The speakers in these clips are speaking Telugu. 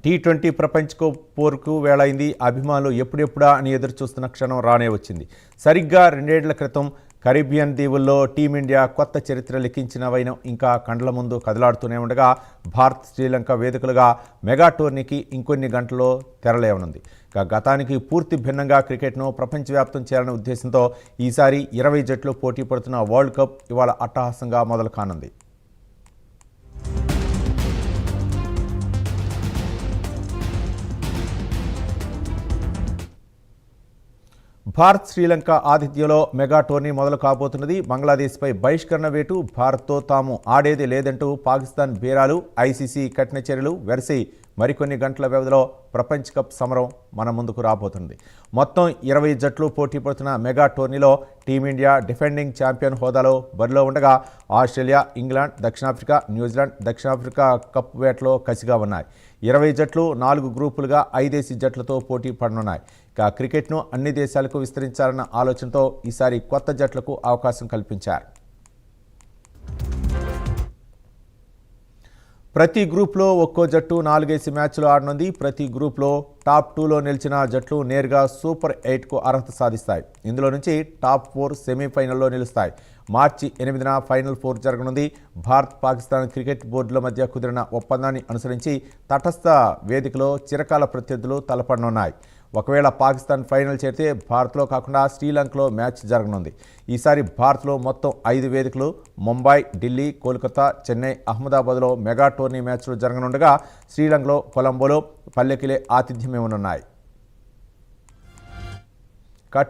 టీ20 ప్రపంచ కప్ పోరుకు వేళైంది. అభిమానులు ఎప్పుడెప్పుడా అని ఎదురు చూస్తున్న క్షణం రానే వచ్చింది. సరిగ్గా 2 ఏళ్ల క్రితం కరీబియన్ దీవుల్లో టీమిండియా కొత్త చరిత్ర లిఖించిన వైనం ఇంకా కండ్ల ముందు కదలాడుతూనే ఉండగా భారత్ శ్రీలంక వేదికలుగా మెగా టోర్నీకి ఇంకొన్ని గంటల్లో తెరలేవనుంది. గతానికి పూర్తి భిన్నంగా క్రికెట్ను ప్రపంచవ్యాప్తం చేయాలనే ఉద్దేశంతో ఈసారి 20 జట్లు పోటీ పడుతున్న వరల్డ్ కప్ ఇవాళ అట్టహాసంగా మొదలు కానుంది. భారత్ శ్రీలంక ఆతిథ్యంలో మెగా టోర్నీ మొదలు కాబోతున్నది. బంగ్లాదేశ్పై బహిష్కరణ వేటు, భారత్తో తాము ఆడేది లేదంటూ పాకిస్తాన్ బీరాలు, ఐసీసీ కఠిన చర్యలు వెరసి మరికొన్ని గంటల వ్యవధిలో ప్రపంచ కప్ సమరం మన ముందుకు రాబోతుంది. మొత్తం 20 జట్లు పోటీ పడుతున్న మెగా టోర్నీలో టీమిండియా డిఫెండింగ్ ఛాంపియన్ హోదాలో బరిలో ఉండగా ఆస్ట్రేలియా, ఇంగ్లాండ్, దక్షిణాఫ్రికా, న్యూజిలాండ్ దక్షిణాఫ్రికా కప్ వేటలో కసిగా ఉన్నాయి. 20 జట్లు 4 గ్రూపులుగా 5 జట్లతో పోటీ పడనున్నాయి. ఇక క్రికెట్ను అన్ని దేశాలకు విస్తరించాలన్న ఆలోచనతో ఈసారి కొత్త జట్లకు అవకాశం కల్పించారు. ప్రతి గ్రూప్లో ఒక్కో జట్టు 4 మ్యాచ్లు ఆడనుంది. ప్రతి గ్రూప్లో టాప్ 2లో నిలిచిన జట్లు నేరుగా సూపర్ 8కు అర్హత సాధిస్తాయి. ఇందులో నుంచి టాప్ 4 సెమీఫైనల్లో నిలుస్తాయి. మార్చి 8న ఫైనల్ 4 జరగనుంది. భారత్, పాకిస్తాన్ క్రికెట్ బోర్డుల మధ్య కుదిరిన ఒప్పందాన్ని అనుసరించి తటస్థ వేదికలో చిరకాల ప్రత్యర్థులు తలపడనున్నాయి. ఒకవేళ పాకిస్తాన్ ఫైనల్ చేరితే భారత్లో కాకుండా శ్రీలంకలో మ్యాచ్ జరగనుంది. ఈసారి భారత్లో మొత్తం 5 వేదికలు ముంబై, ఢిల్లీ, కోల్కతా, చెన్నై, అహ్మదాబాద్లో మెగా టోర్నీ మ్యాచ్లు జరగనుండగా శ్రీలంకలో కొలంబోలో పల్లెకిలే ఆతిథ్యమేమనున్నాయి.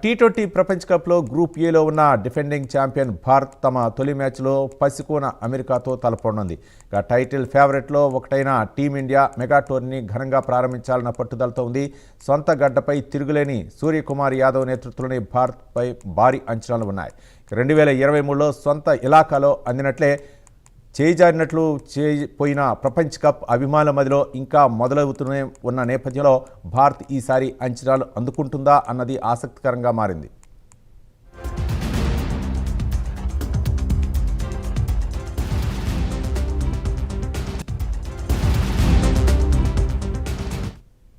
టీ20 ప్రపంచ కప్లో గ్రూప్ ఏలో ఉన్న డిఫెండింగ్ ఛాంపియన్ భారత్ తమ తొలి మ్యాచ్లో పసికోన అమెరికాతో తలపడనుంది. టైటిల్ ఫేవరెట్లో ఒకటైన టీమిండియా మెగా టోర్నీని ఘనంగా ప్రారంభించాలన్న పట్టుదలతో ఉంది. సొంత గడ్డపై తిరుగులేని సూర్యకుమార్ యాదవ్ నేతృత్వంలోని భారత్పై భారీ అంచనాలు ఉన్నాయి. 2023లో సొంత ఇలాకాలో అందినట్లే చేజారినట్లు పోయిన ప్రపంచ కప్ అభిమానుల మధ్యలో ఇంకా మొదలవుతూనే ఉన్న నేపథ్యంలో భారత్ ఈసారి అంచనాలు అందుకుంటుందా అన్నది ఆసక్తికరంగా మారింది.